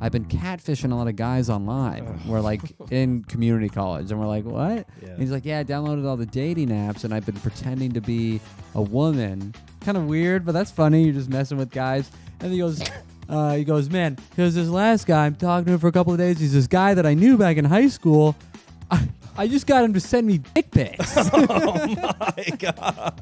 I've been catfishing a lot of guys online. We're like in community college, and we're like, what? Yeah. And he's like, yeah, I downloaded all the dating apps, and I've been pretending to be a woman. Kind of weird, but that's funny. You're just messing with guys. And he goes, man, because this last guy, I'm talking to him for a couple of days. He's this guy that I knew back in high school. I just got him to send me dick pics. Oh my God.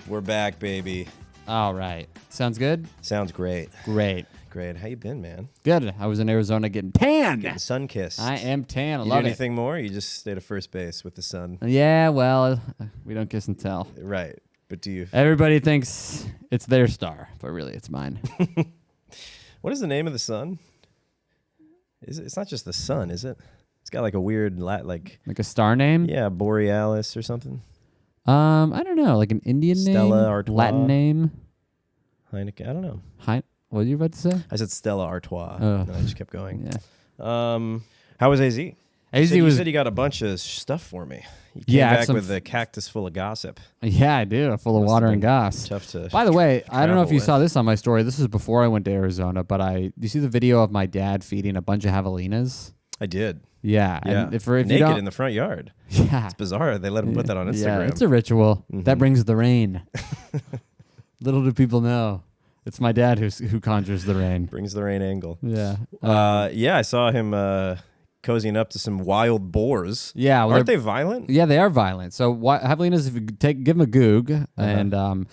We're back, baby. All right. Sounds good? Sounds great. Great. Great. How you been, man? Good. I was in Arizona getting tan. Getting sun kissed. I am tan. I You love do it. anything more? Or you just stayed at first base with the sun. Yeah, well, we don't kiss and tell. Right. But do you? Everybody thinks it's their star, but really it's mine. What is the name of the sun? It's not just the sun, is it? It's got like a weird Like a star name? yeah, Borealis or something. I don't know, like an Indian Stella name, Artois. Latin name. Heineken. I don't know. What were you about to say? I said Stella Artois. Oh. And I just kept going. Yeah. How was AZ? AZ You was. said you got a bunch of stuff for me. You came Yeah, I have back some with a cactus full of gossip. Yeah, I do. Full of Must water have and been gas. Tough to. By the way, I don't know if you travel saw with. this on my story. This is before I went to Arizona, but you see the video of my dad feeding a bunch of javelinas? I did. Yeah. Yeah. And if you Naked don't, in the front yard. yeah. It's bizarre. They let him put that on Instagram. Yeah, it's a ritual. That Mhm. brings the rain. Little do people know. It's my dad who conjures the rain. Brings the rain angle. Yeah. Yeah, I saw him cozying up to some wild boars. Yeah. Well, Aren't they violent? Yeah, they are violent. So javelinas, if you give them a goog, and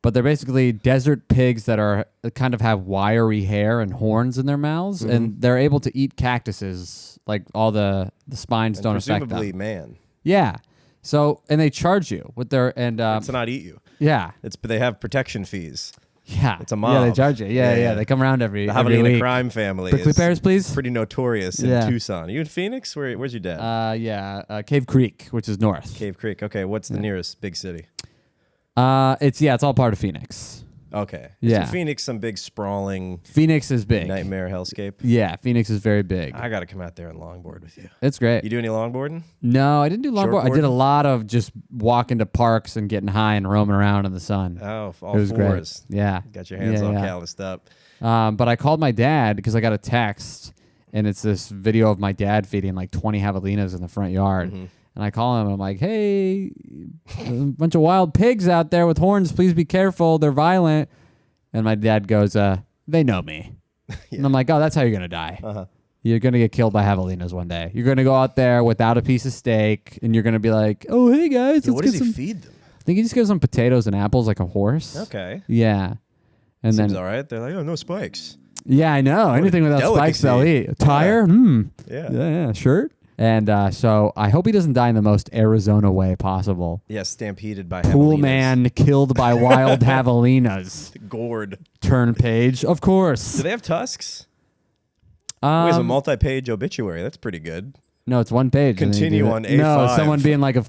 but they're basically desert pigs that are kind of have wiry hair and horns in their mouths, and they're able to eat cactuses. Like all the spines And don't affect presumably them. man. Yeah. So and they charge you with their to not eat you. yeah. But they have protection fees. Yeah. It's a Yeah, they mob. charge you. Yeah, Yeah, yeah. yeah. They come around every The every Javelina week. crime family Prickly is pears, please. pretty notorious in Yeah. Tucson. Are you in Phoenix? Where's your dad? Cave Creek, which is north. Cave Creek. Okay, what's the nearest big city? It's all part of Phoenix. Okay. Yeah. So Phoenix, some big sprawling Phoenix is big. nightmare hellscape. Yeah, Phoenix is very big. I got to come out there and longboard with you. It's great. You do any longboarding? No, I didn't do longboard. I did a Shortboarding? lot of just walking to parks and getting high and roaming around in the sun. Oh, all It was fours. great. Yeah. Got your hands Yeah, all yeah. calloused up. But I called my dad because I got a text, and it's this video of my dad feeding like 20 javelinas in the front yard. Mhm. And I call him, and I'm like, hey, there's a bunch of wild pigs out there with horns. Please be careful. They're violent. And my dad goes, they know me. And I'm like, oh, that's how you're going to die. Uh-huh. You're going to get killed by javelinas one day. You're going to go out there without a piece of steak, and you're going to be like, oh, hey, guys. What let's does get he some. feed them? I think he just gives them potatoes and apples like a horse. Okay. Yeah. And Seems then, all right. They're like, oh, no spikes. yeah, I know. Anything without spikes, they'll delicacy. eat. Tire? Hmm. Yeah. Yeah, shirt. And so I hope he doesn't die in the most Arizona way possible. Yeah, stampeded by Pool javelinas. man killed by wild javelinas. Gourd. Turn page, of course. Do they have tusks? Wait, it's a Um, multi-page obituary. That's pretty good. no, it's one page. and then you Continue do on that. No, A5. someone being like a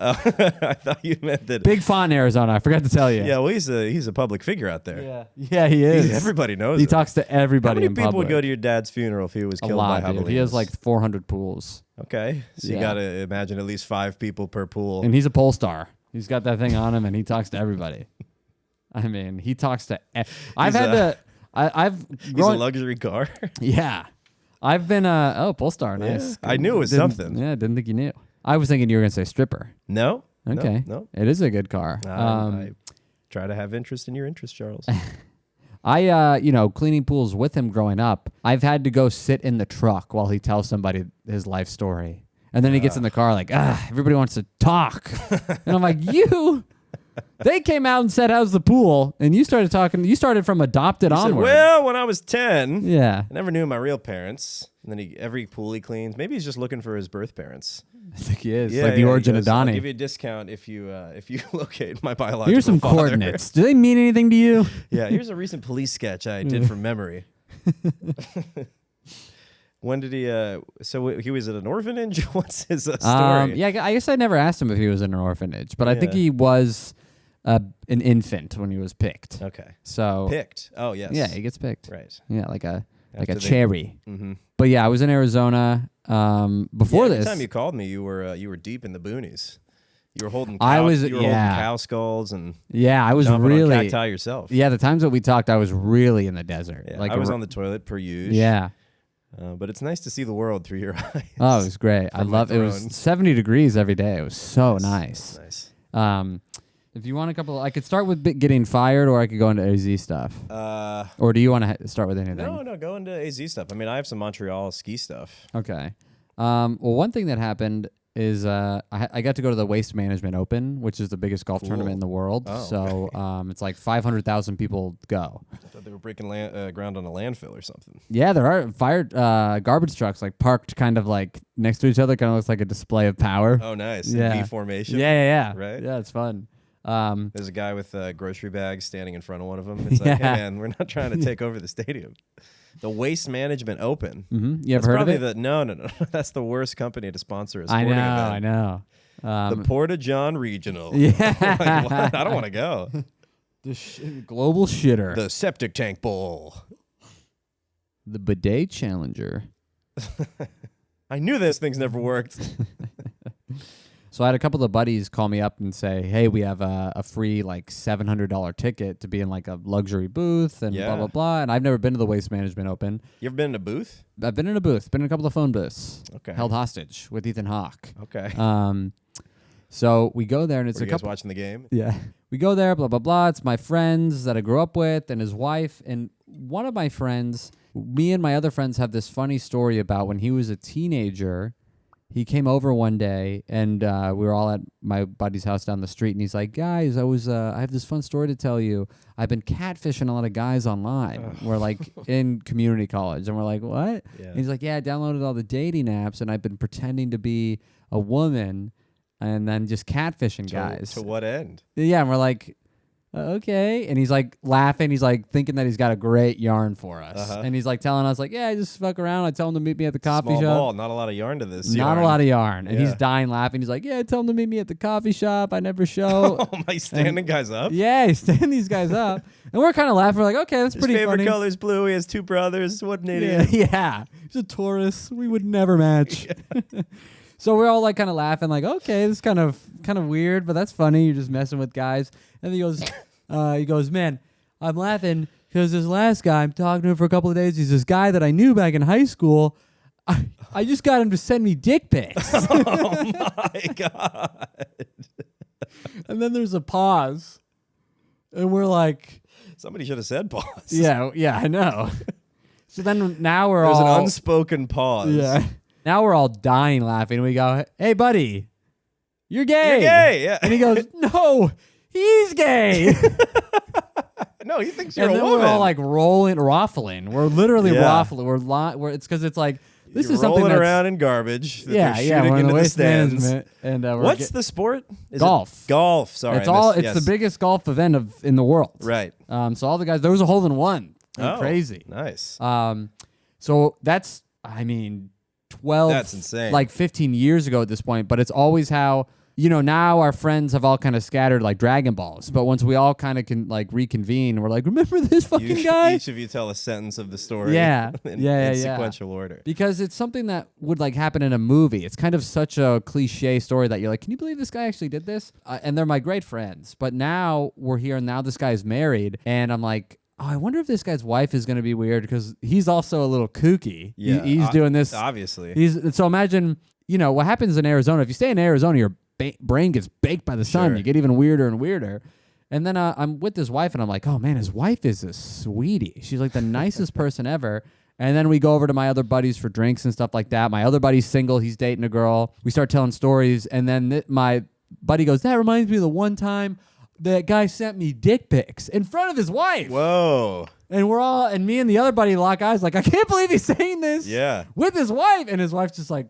I thought you meant that. big font in Arizona. I forgot to tell you. Yeah, well, he's a public figure out there. Yeah, he is. Everybody knows He him. talks to How everybody many in people public. would go to your dad's funeral if he was a killed lot, by dude. javelinas? He has like 400 pools. Okay, so you Yeah. got to imagine at least 5 people per pool. And he's a pole star. He's got that thing on him, and he talks to everybody. I mean, he talks to. I've He's a grown. luxury car. Yeah, I've been pole star. Nice. I knew it was Didn't- something. Yeah, didn't think you knew. I was thinking you were gonna say stripper. No. Okay, No. it is a good car. I try to have interest in your interest, Charles. Cleaning pools with him growing up, I've had to go sit in the truck while he tells somebody his life story. And then he gets in the car like, everybody wants to talk. And I'm like, they came out and said, how's the pool? And you started talking, you started from adopted He said, onward. well, when I was 10, Yeah. I never knew my real parents. And then every pool he cleans, maybe he's just looking for his birth parents. I think he is. Yeah, like the he origin goes, of I'll Donnie. give you a discount if you locate my biological Here's some father. coordinates. Do they mean anything to you? Yeah, here's a recent police sketch I did from memory. When did he? So he was at an orphanage. What's his story? I guess I never asked him if he was in an orphanage, but I think Yeah. he was an infant when he was picked. Okay. So Picked. Oh yes. yeah, he gets picked. Right. Yeah, like a After they- cherry. Mm-hmm. But yeah, I was in Arizona before Every this. time you called me, you were deep in the boonies. You were holding I was you were holding cow skulls and I was jumping really on cacti yourself. Yeah, the times that we talked, I was really in the desert. Yeah, Like I was on the toilet per usual. Yeah. But it's nice to see the world through your eyes. Oh, it was great. I love it. It was 70 degrees every day. It was so nice. Nice. If you want a couple, I could start with getting fired, or I could go into AZ stuff. Or do you want to start with anything? No, go into AZ stuff. I mean, I have some Montreal ski stuff. Okay. Well, one thing that happened is I got to go to the Waste Management Open, which is the biggest golf tournament in the world. Oh, so it's like 500,000 people go. I thought they were breaking ground on a landfill or something. Yeah, there are garbage trucks like parked kind of like next to each other. Kind of looks like a display of power. Oh, nice. Yeah. In V formation. Yeah. Right? Yeah, it's fun. There's a guy with grocery bags standing in front of one of them. It's like, hey, man, we're not trying to take over the stadium. The Waste Management Open. Mm-hmm. You ever heard of it? No. That's the worst company to sponsor a sporting event. I know. The Porta John Regional. Yeah. Like, what? I don't want to go. The global shitter. The Septic Tank Bowl. The Bidet Challenger. I knew those things never worked. So I had a couple of buddies call me up and say, hey, we have a free like $700 ticket to be in like a luxury booth and blah, blah, blah. And I've never been to the Waste Management Open. You ever been in a booth? I've been in a booth. Been in a couple of phone booths. Okay. Held hostage with Ethan Hawke. Okay. So we go there and it's Were a you guys couple. watching the game? Yeah. We go there, blah, blah, blah. It's my friends that I grew up with and his wife. And one of my friends, me and my other friends have this funny story about when he was a teenager. He came over one day, and we were all at my buddy's house down the street, and he's like, guys, I have this fun story to tell you. I've been catfishing a lot of guys online. We're like in community college, and we're like, what? Yeah. And he's like, yeah, I downloaded all the dating apps, and I've been pretending to be a woman and then just catfishing guys. To what end? Yeah, and we're like, okay. And he's like laughing. He's like thinking that he's got a great yarn for us. And he's like telling us like, yeah, I just fuck around. I tell him to meet me at the coffee Small shop. ball, not a lot of yarn to this. Not a lot of yarn. And Yeah. he's dying laughing. He's like, yeah, I tell him to meet me at the coffee shop. I never show. Oh, am I standing guys up? Yeah, he's standing these guys up. And we're kind of laughing. We're like, okay, that's His pretty favorite funny. color's blue. He has two brothers. What an Yeah, idiot. yeah. He's a Taurus. We would never match. So we're all like kind of laughing like, okay, this is kind of weird, but that's funny. You're just messing with guys. And he goes, man, I'm laughing because this last guy, I'm talking to him for a couple of days. He's this guy that I knew back in high school. I just got him to send me dick pics. Oh, my God. And then there's a pause. And we're like, Somebody should have said pause. yeah, I know. So then now we're There's all... an unspoken pause. Yeah. Now we're all dying laughing. We go, hey, buddy, you're gay. You're gay. Yeah. And he goes, no, he's gay. No, he thinks you're And a then woman. we're all like raffling. We're literally raffling. It's because it's like, this You're is something rolling that's... around in garbage. That Yeah, they're yeah. shooting We're in into the the waste stands. management. And What's the sport? Is golf. It golf. Sorry. It's the biggest golf event in the world. Right. So all the guys, there was a hole in one. Oh, crazy. Nice. So that's, 12, That's insane. like 15 years ago at this point, but it's always how, now our friends have all kind of scattered like Dragon Balls, but once we all kind of can like reconvene, we're like, remember this fucking guy? Each of you tell a sentence of the story. Yeah. in sequential order. Because it's something that would like happen in a movie. It's kind of such a cliche story that you're like, can you believe this guy actually did this? And they're my great friends, but now we're here and now this guy's married and I'm like, oh, I wonder if this guy's wife is going to be weird because he's also a little kooky. Yeah, he's doing this. Obviously. So imagine, what happens in Arizona. If you stay in Arizona, your brain gets baked by the sun. Sure. You get even weirder and weirder. And then I'm with his wife and I'm like, oh man, his wife is a sweetie. She's like the nicest person ever. And then we go over to my other buddies for drinks and stuff like that. My other buddy's single. He's dating a girl. We start telling stories. And then my buddy goes, that reminds me of the one time that guy sent me dick pics in front of his wife. Whoa. And me and the other buddy lock eyes like, I can't believe he's saying this with his wife. And his wife's just like,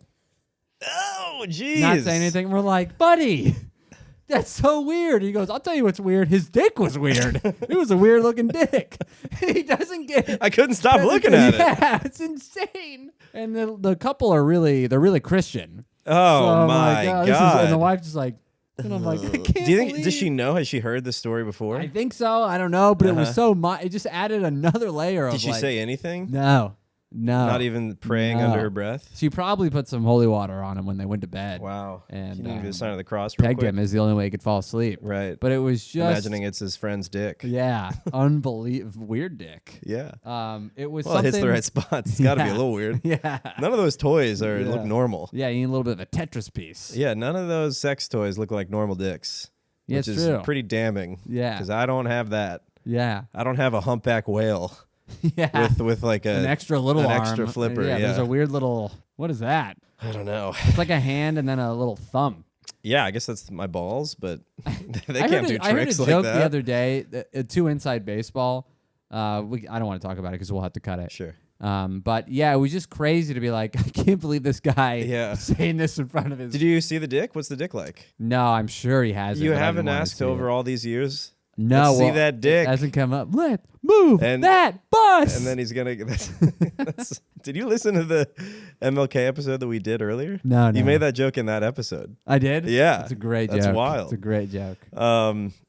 oh, jeez. not saying anything. We're like, buddy, that's so weird. He goes, I'll tell you what's weird. His dick was weird. It was a weird looking dick. He doesn't get it. I couldn't stop looking at it. Yeah, it's insane. And the couple they're really Christian. Oh, so my God. And the wife's just like, and I'm like, I can't Do you think, believe. does she know? Has she heard the story before? I think so. I don't know, but it was so it just added another layer of Did she like, say anything? No. No. Not even praying No. under her breath? She probably put some holy water on him when they went to bed. Wow. And She didn't do the sign of the cross real pegged quick? him is the only way he could fall asleep. Right. But it was just Imagining it's his friend's dick. Yeah, unbelievable. Weird dick. Yeah. It was Well, something. it hits the right spots. It's got to be a little weird. Yeah. None of those toys look normal. Yeah, you need a little bit of a Tetris piece. Yeah, none of those sex toys look like normal dicks. Yeah, which it's is true. pretty damning. Yeah. Because I don't have that. Yeah. I don't have a humpback whale Yeah. with like an extra little an arm. extra flipper. Yeah. There's a weird little. What is that? I don't know. It's like a hand and then a little thumb. Yeah, I guess that's my balls, but they I can't do I heard a tricks like joke that. the other day. Two inside baseball. I don't want to talk about it because we'll have to cut it. Sure. But yeah, it was just crazy to be like, I can't believe this guy saying this in front of his. Did you see the dick? What's the dick like? No, I'm sure he has. You haven't asked over all these years? No, Let's see that dick. It hasn't come up. Let's move And- that bus. And then he's gonna. Did you listen to the MLK episode that we did earlier? No. You made that joke in that episode. I did. Yeah, it's a great that's joke. wild. It's a great joke.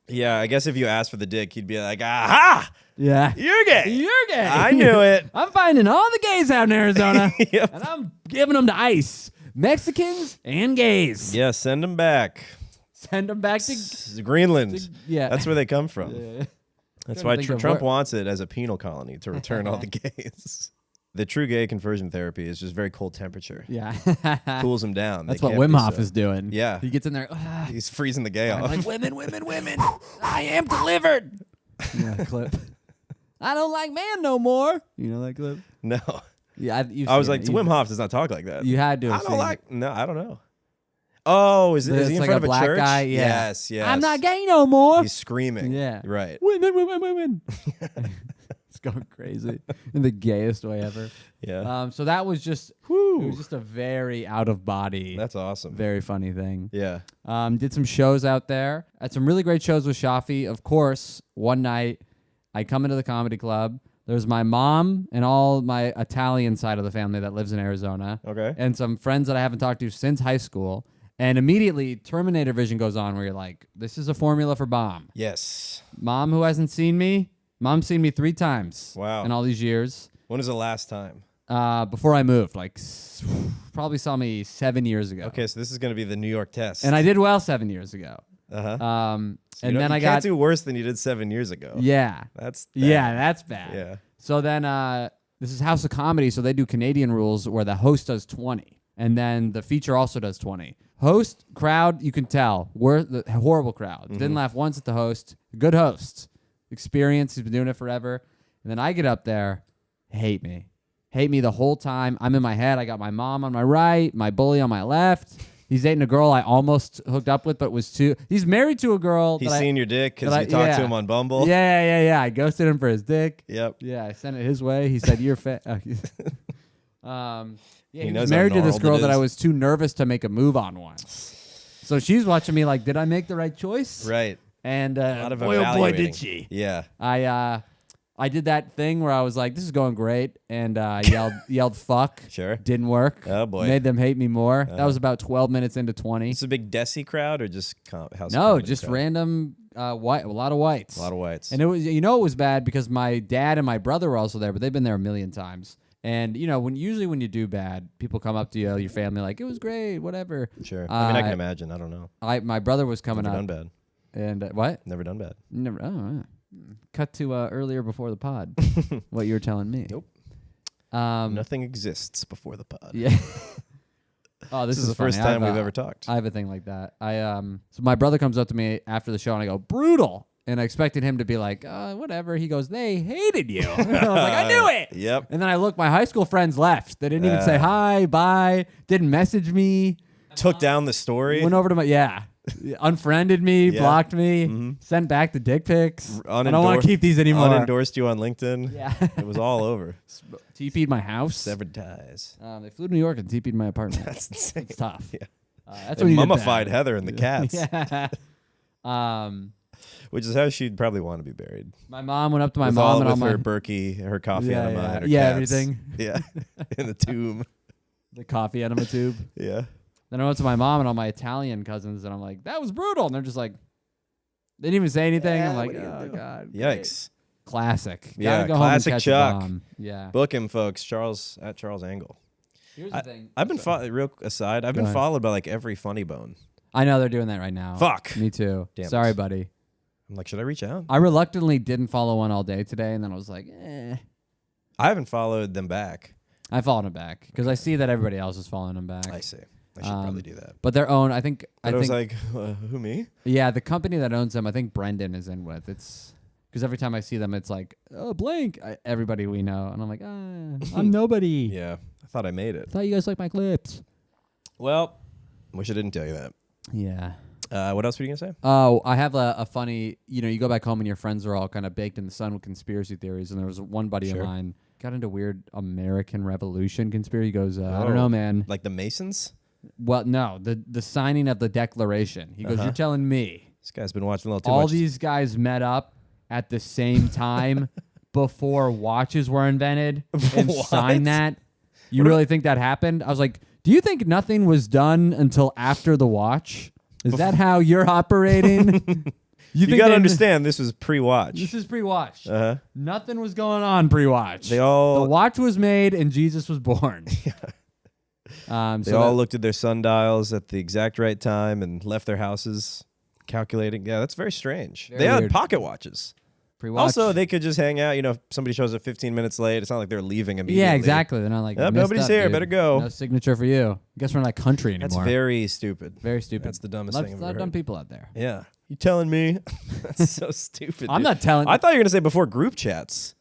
Yeah, I guess if you asked for the dick, he'd be like, "Aha, Yeah, you're gay. you're gay. I knew it." I'm finding all the gays out in Arizona, Yep. and I'm giving them to ICE. Mexicans and gays. Yeah, send them back. Send them back to. Greenland. Yeah, That's where they come from. Yeah. That's Trying why to think of Trump where- wants it as a penal colony to return all the gays. The true gay conversion therapy is just very cold temperature. Yeah. Cools them down. That's They what can't Wim be Hof so- is doing. Yeah. He gets in there. He's freezing the gay off. Like women. I am delivered. Yeah, clip. I don't like man no more. You know that clip? No. Yeah, I was like, Wim Hof does not talk like that. You had to. I have don't seen like. No, I don't know. Oh, is It's he in like front a of black church? guy, yeah. Yes, yes. I'm not gay no more. He's screaming. Yeah. Right. Women. It's going crazy in the gayest way ever. Yeah. So that was just, it was just a very out of body, That's awesome. very funny thing. Yeah. Did some shows out there. Had some really great shows with Shafi. Of course, one night I come into the comedy club. There's my mom and all my Italian side of the family that lives in Arizona. Okay. And some friends that I haven't talked to since high school. And immediately Terminator vision goes on where you're like, this is a formula for bomb. Yes. Mom who hasn't seen me. Mom's seen me 3 times. Wow. In all these years. When was the last time? Before I moved, like probably saw me 7 years ago. Okay, so this is going to be the New York test. And I did well 7 years ago. Uh-huh. So And then I can't got do worse than you did 7 years ago. yeah. That's Yeah, that's bad. Yeah. So then this is House of Comedy, so they do Canadian rules where the host does 20 and then the feature also does 20. Host, crowd, you can tell. We're the horrible crowd. Didn't laugh once at the host. Good host. Experience. He's been doing it forever. And then I get up there, hate me. Hate me the whole time. I'm in my head. I got my mom on my right, my bully on my left. He's dating a girl I almost hooked up with, but was too. He's married to a girl. He's that seen your dick because that you talked to yeah. him on Bumble. Yeah. I ghosted him for his dick. Yep. Yeah, I sent it his way. He said, "You're fat." Yeah, he knows was how married to this gnarled girl it that I is. was too nervous to make a move on once. So she's watching me like, did I make the right choice? Right. And A lot of boy, oh boy, evaluating. did she. Yeah. I did that thing where I was like, this is going great, and yelled fuck. Sure. Didn't work. Oh, boy. Made them hate me more. That was about 12 minutes into 20. It's a big Desi crowd or just house of No, comedy just crowd? random white, a lot of whites. A lot of whites. And it was, it was bad because my dad and my brother were also there, but they've been there a million times. And usually when you do bad, people come up to you, your family, like, it was great, whatever. Sure. I mean, I can imagine. I don't know. My brother was coming Never up. done bad. And what? Never done bad. Never. Oh, cut to earlier before the pod. What you were telling me. Nope. Um, Nothing exists before the pod. Yeah. Oh, This is the funny. first time we've ever talked. I have a thing like that. So my brother comes up to me after the show and I go, brutal. And I expected him to be like, whatever. He goes, they hated you. And I was like, I knew it. Yep. And then I look, my high school friends left. They didn't even say hi, bye, didn't message me. Took down the story. Went over to unfriended me, Yeah. blocked me, sent back the dick pics. I don't want to keep these anymore. Unendorsed you on LinkedIn. Yeah. It was all over. TP'd my house. Severed ties. They flew to New York and TP'd my apartment. That's insane. It's tough. Yeah. That's They when you did mummified bad. Heather and the cats, Yeah. which is how she'd probably want to be buried. My mom went up to my with mom all, and all with her my Berkey, her coffee enema, and her yeah, cats. everything. Yeah, in the tomb. The coffee enema tube. Yeah. Then I went to my mom and all my Italian cousins, and I'm like, that was brutal. And they're just like, they didn't even say anything. Yeah, I'm like, what are you gonna oh, do? God. Yikes. Classic. Yeah, Gotta go classic home and catch Chuck. a bomb. Yeah. Book him, folks. Charles Angle. Here's the thing. I've been real aside. I've Go been ahead. followed by like every funny bone. I know they're doing that right now. Fuck. Me too. Damn Sorry, it. buddy. I'm like, should I reach out? I reluctantly didn't follow one all day today, and then I was like, I haven't followed them back. I followed them back because I see that everybody else is following them back. I see. I should probably do that. But their own, I think. But I was like, who, me? Yeah, the company that owns them, I think Brendan is in with. It's because every time I see them, it's like, oh, blank. Everybody we know, and I'm like, I'm nobody. Yeah, I thought I made it. Thought you guys liked my clips. Well, wish I didn't tell you that. Yeah. What else were you gonna say? Oh, I have a funny. You go back home and your friends are all kind of baked in the sun with conspiracy theories, and there was one buddy of mine got into weird American Revolution conspiracy. He goes, I don't know, man. Like the Masons? Well, no, the signing of the Declaration. He goes, you're telling me This guy's been watching a little too all much. these guys met up at the same time before watches were invented and signed that? You really think that happened? I was like, do you think nothing was done until after the watch? Is that how you're operating? You got to understand, this was pre-watch. This is pre-watch. Uh-huh. Nothing was going on pre-watch. They all... The watch was made and Jesus was born. They all looked at their sundials at the exact right time and left their houses calculating. Yeah, that's very strange. Very they had weird. pocket watches. Pre-watch. Also, they could just hang out. If somebody shows up 15 minutes late, it's not like they're leaving immediately. Yeah, exactly. They're not like, Yep, "Messed nobody's up, here. dude. Better go." No signature for you. Guess we're not country anymore. That's very stupid. Very stupid. That's the dumbest thing I've A lot ever of dumb heard. people out there. Yeah. You telling me? That's so stupid. I'm dude. not telling. I thought you were going to say before group chats.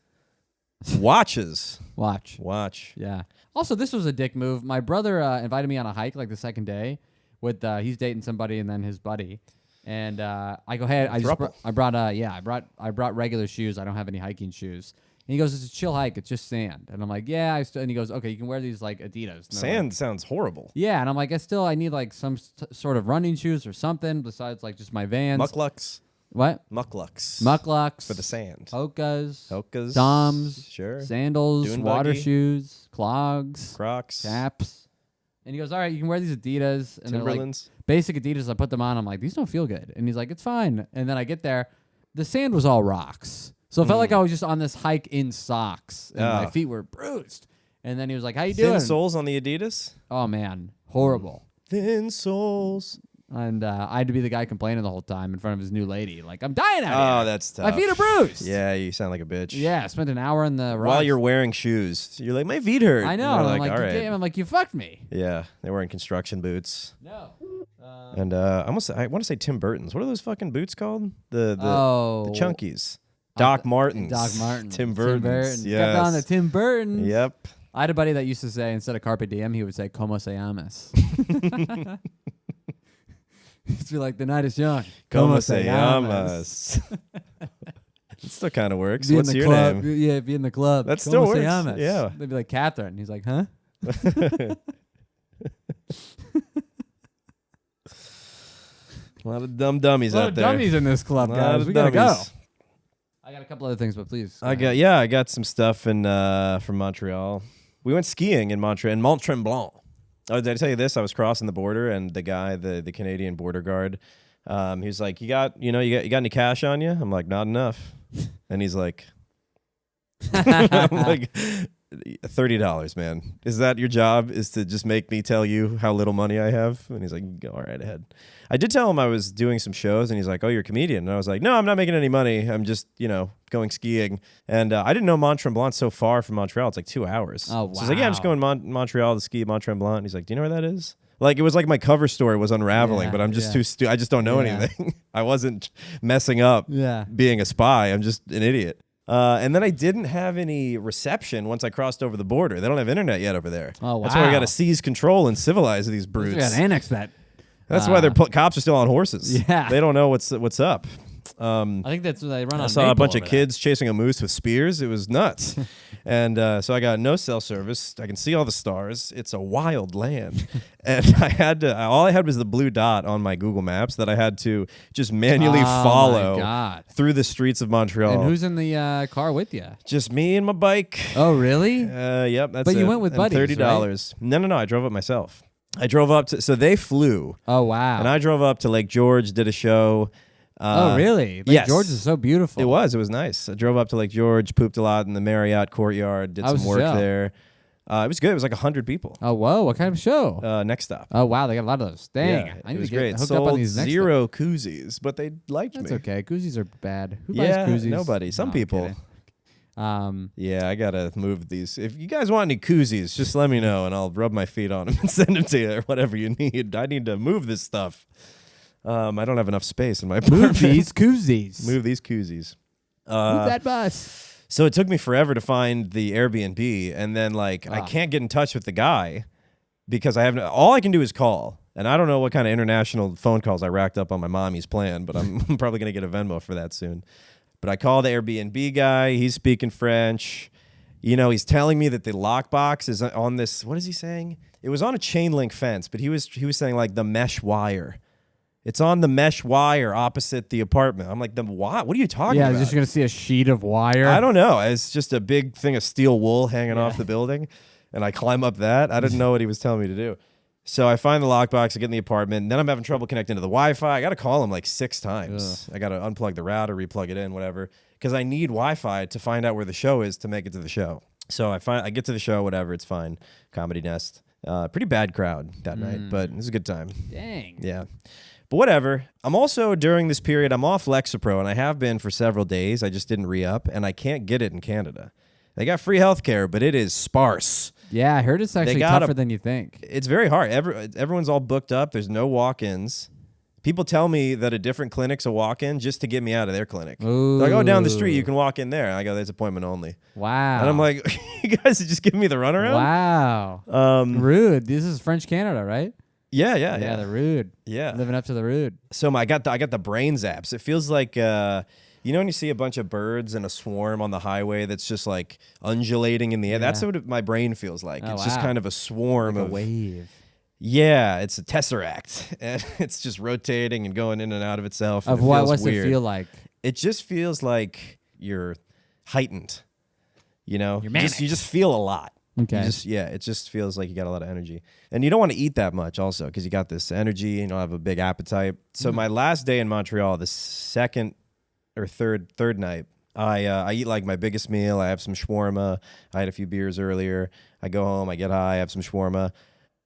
Watches. Watch. Yeah. Also, this was a dick move. My brother invited me on a hike like the second day with he's dating somebody and then his buddy. And I go, hey, I brought regular shoes. I don't have any hiking shoes. And he goes, it's a chill hike. It's just sand. And I'm like, yeah. And he goes, okay, you can wear these like Adidas. Sand sounds horrible. Yeah. And I'm like, I need like some sort of running shoes or something besides like just my Vans. Mucklucks. What? Mucklucks. For the sand. Hokas. Doms. Sure. Sandals. Dune water buggy. shoes. Clogs. Crocs. Caps. And he goes, all right, you can wear these Adidas. And they're like Timberlands. basic Adidas. I put them on. I'm like, these don't feel good. And he's like, it's fine. And then I get there. The sand was all rocks. So it felt like I was just on this hike in socks. And my feet were bruised. And then he was like, how you doing? Thin soles on the Adidas? Oh, man. Horrible. Thin soles. And I had to be the guy complaining the whole time in front of his new lady. Like, I'm dying out here. Oh, that's tough. My feet are bruised. Yeah, you sound like a bitch. Yeah, I spent an hour in the rocks. While you're wearing shoes. You're like, my feet hurt. I know. And And they're I'm like, all right. damn, I'm like, you fucked me. Yeah, they're wearing construction boots. No. And I want to say Tim Burton's. What are those fucking boots called? The Chunkies. Doc Martens. Doc Martens. Tim Burton's. Yes. Got on the Tim Burton's. Yep. I had a buddy that used to say, instead of carpe diem, he would say, como se llamas. He'd be like, the night is young. Como se llamas. It still kind of works. Be What's in the your club. name? Yeah, be in the club. That Como still se works. llamas. Yeah. They'd be like, Catherine. He's like, huh? A lot of dummies A lot out of there. dummies in this club, Lot guys. of We gotta go. dummies. I got a couple other things, but please. I got some stuff in from Montreal. We went skiing in Montreal, in Mont Tremblant. Oh, did I tell you this? I was crossing the border, and the guy, the Canadian border guard, he was like, "You got any cash on you?" I'm like, "Not enough." And he's like, I'm like, $30, man. Is that your job? Is to just make me tell you how little money I have? And he's like, go right ahead. I did tell him I was doing some shows, and he's like, oh, you're a comedian. And I was like, no, I'm not making any money. I'm just, going skiing. And I didn't know Mont Tremblant's so far from Montreal. It's like 2 hours. Oh, wow. So I was like, yeah, I'm just going to Montreal to ski at Mont Tremblant. And he's like, do you know where that is? Like, it was like my cover story was unraveling, but I'm just too I just don't know anything. I wasn't messing up being a spy. I'm just an idiot. And then I didn't have any reception once I crossed over the border. They don't have internet yet over there. Oh, wow. That's why we got to seize control and civilize these brutes. We got to annex that. That's why their cops are still on horses. Yeah. They don't know what's up. I think that's what they run on. I saw a bunch of kids chasing a moose with spears. It was nuts. And so I got no cell service. I can see all the stars. It's a wild land. And all I had was the blue dot on my Google Maps that I had to just manually follow through the streets of Montreal. And who's in the car with you? Just me and my bike. Oh, really? Yep. That's But you it. went with And buddies, $30. Right? No. I drove up myself. I drove up so they flew. Oh, wow. And I drove up to Lake George, did a show. Oh, really? Lake yes. George is so beautiful. It was nice. I drove up to Lake George, pooped a lot in the Marriott courtyard, did some work there. It was good. It was like 100 people. Oh, whoa. What kind of show? Next Stop. Oh, wow. They got a lot of those. Dang. Yeah, I need it was to get great. hooked Sold up on these next 0 koozies, but they liked That's me. okay. Koozies are bad. Who Yeah, buys koozies? nobody. Some people. Kidding. Yeah, I gotta move these. If you guys want any koozies, just let me know, and I'll rub my feet on them and send them to you, or whatever you need. I need to move this stuff. I don't have enough space in my apartment. Move these koozies. Move these koozies. Move that bus. So it took me forever to find the Airbnb, and then I can't get in touch with the guy because I have all I can do is call, and I don't know what kind of international phone calls I racked up on my mommy's plan, but I'm probably gonna get a Venmo for that soon. But I call the Airbnb guy. He's speaking French. You know, he's telling me that the lockbox is on this. What is he saying? It was on a chain link fence, but he was saying like the mesh wire. It's on the mesh wire opposite the apartment. I'm like, the what? What are you talking about? Yeah, just going to see a sheet of wire. I don't know. It's just a big thing of steel wool hanging off the building, and I climb up that. I didn't know what he was telling me to do. So I find the lockbox, I get in the apartment, and then I'm having trouble connecting to the Wi-Fi. I got to call him like 6 times. I got to unplug the router, replug it in, whatever, because I need Wi-Fi to find out where the show is to make it to the show. So I get to the show, whatever, it's fine. Comedy Nest. Pretty bad crowd that night, but it was a good time. Dang. Yeah. But whatever. I'm also, during this period, I'm off Lexapro, and I have been for several days. I just didn't re-up, and I can't get it in Canada. They got free healthcare, but it is sparse. Yeah, I heard it's actually tougher than you think. It's very hard. Everyone's all booked up. There's no walk-ins. People tell me that a different clinic's a walk-in just to get me out of their clinic. Ooh. They're like, oh, down the street, you can walk in there. And I go, that's appointment only. Wow. And I'm like, you guys are just giving me the runaround? Wow. Rude. This is French Canada, right? Yeah. Yeah, they're rude. Yeah. Living up to the rude. So I got the brain zaps. It feels like you know when you see a bunch of birds in a swarm on the highway that's just like undulating in the air? Yeah. That's what my brain feels like. Oh, it's just kind of a swarm like of a wave. Yeah, it's a tesseract, and it's just rotating and going in and out of itself. Of what? What's it feel like? It just feels like you're heightened. You know, you just feel a lot. Okay. It just feels like you got a lot of energy, and you don't want to eat that much also because you got this energy and you don't have a big appetite. So my last day in Montreal, the second or third night, I eat like my biggest meal. I have some shawarma. I had a few beers earlier. I go home. I get high. I have some shawarma.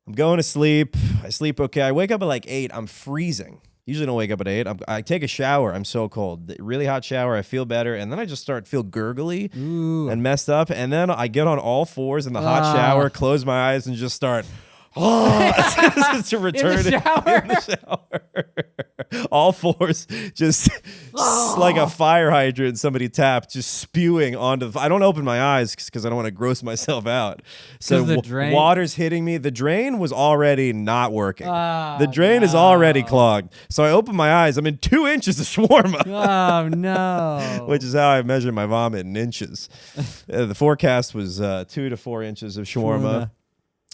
I'm going to sleep. I sleep okay. I wake up at like 8. I'm freezing. Usually don't wake up at 8. I take a shower. I'm so cold. Really hot shower. I feel better. And then I just feel gurgly and messed up. And then I get on all fours in the hot shower, close my eyes, and just start to return in the shower. All fours, just like a fire hydrant somebody tapped, just spewing onto I don't open my eyes because I don't want to gross myself out. So the water's hitting me. The drain was already not working. The drain is already clogged. So I open my eyes. I'm in 2 inches of shawarma. Oh, no. Which is how I measure my vomit in inches. The forecast was 2 to 4 inches of shawarma.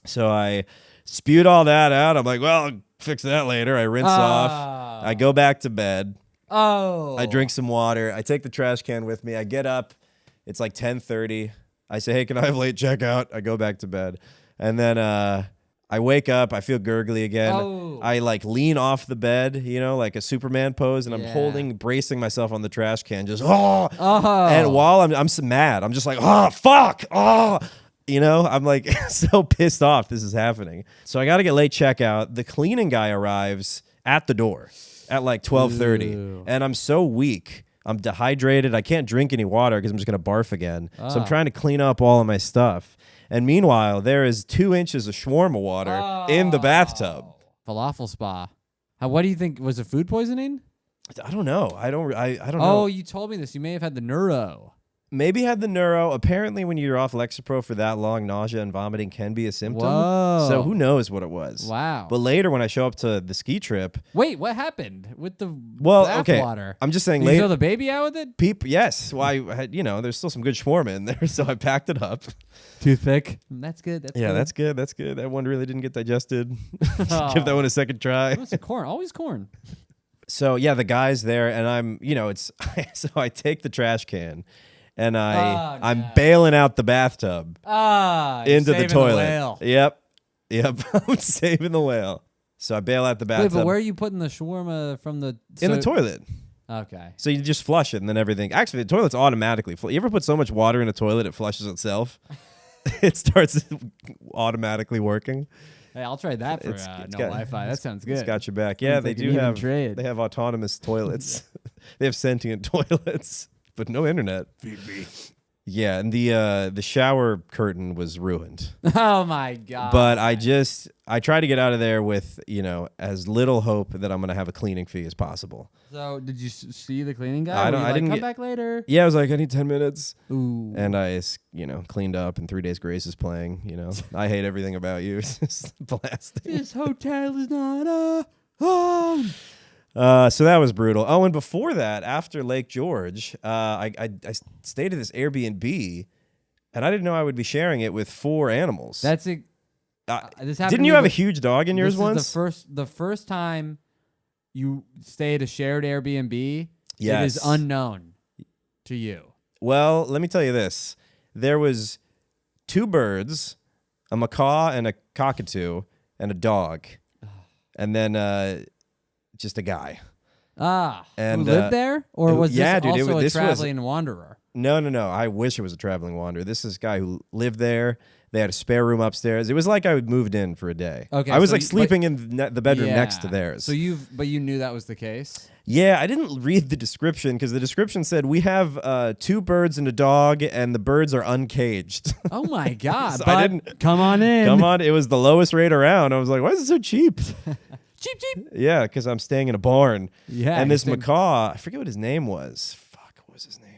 So I spewed all that out. I'm like, well, I'll fix that later. I rinse off. I go back to bed. I drink some water. I take the trash can with me. I get up. It's like 10:30. I say, hey, can I have late checkout? I go back to bed. And then I wake up. I feel gurgly again. I like lean off the bed, you know, like a Superman pose. And I'm bracing myself on the trash can. Just, And while I'm so mad, I'm just like, fuck. You know, I'm like so pissed off this is happening. So I got to get late checkout. The cleaning guy arrives at the door at like 12:30. And I'm so weak. I'm dehydrated. I can't drink any water because I'm just going to barf again. So I'm trying to clean up all of my stuff. And meanwhile, there is 2 inches of shawarma water in the bathtub. Falafel spa. What do you think? Was it food poisoning? I don't know. I don't know. Oh, you told me this. You may have had the neuro. Maybe had the neuro. Apparently, when you're off Lexapro for that long, nausea and vomiting can be a symptom. Whoa. So who knows what it was? Wow. But later, when I show up to the ski trip, wait, what happened with the bath water? I'm just saying. Did you throw the baby out with it? Yes. Well, I had, there's still some good shawarma in there, so I packed it up. Toothpick. That's good. That's good. That's good. That one really didn't get digested. Give that one a second try. It's corn. Always corn. So yeah, the guy's there, and I'm, it's so I take the trash can. And I'm bailing out the bathtub into the toilet. Yep. I'm saving the whale. So I bail out the bathtub. Wait, but where are you putting the shawarma from the... In the toilet. Okay. So you just flush it and then everything. Actually, the toilet's automatically. You ever put so much water in a toilet it flushes itself? It starts automatically working. Hey, I'll try that for It's no got- Wi-Fi. That sounds good. It's got your back. Yeah, Sounds they like an do even have. trade. They have autonomous toilets. They have sentient toilets, but no internet. Feed me. Yeah, and the shower curtain was ruined. Oh my god. But I try to get out of there with, as little hope that I'm gonna have a cleaning fee as possible. So did you see the cleaning guy? I Were don't- you I like, didn't come get- back later. Yeah, I was like, I need 10 minutes. Ooh. And I, cleaned up, and 3 Days Grace is playing. I hate everything about you. It's just blasting. This hotel is not a home. So that was brutal. Oh, and before that, after Lake George, I stayed at this Airbnb, and I didn't know I would be sharing it with 4 animals. That's it. This happened Didn't to you me have a with- huge dog in yours this once? Is the first time you stay at a shared Airbnb. Yes. It is unknown to you. Well, let me tell you this. There was 2 birds, a macaw and a cockatoo, and a dog. And then just a guy. And And, who lived there? Or was this yeah, dude, also a this was- traveling wanderer? No. I wish it was a traveling wanderer. This is a guy who lived there. They had a spare room upstairs. It was like I moved in for a day. Okay, I was so like you- sleeping in the bedroom next to Yeah. theirs. So you knew that was the case? Yeah, I didn't read the description because the description said we have 2 birds and a dog, and the birds are uncaged. Oh my god. So but I didn't- come on in. Come on, it was the lowest rate around. I was like, why is it so cheap? Cheap. Yeah, because I'm staying in a barn. Yeah. And you this think- macaw, I forget what his name was. Fuck, what was his name?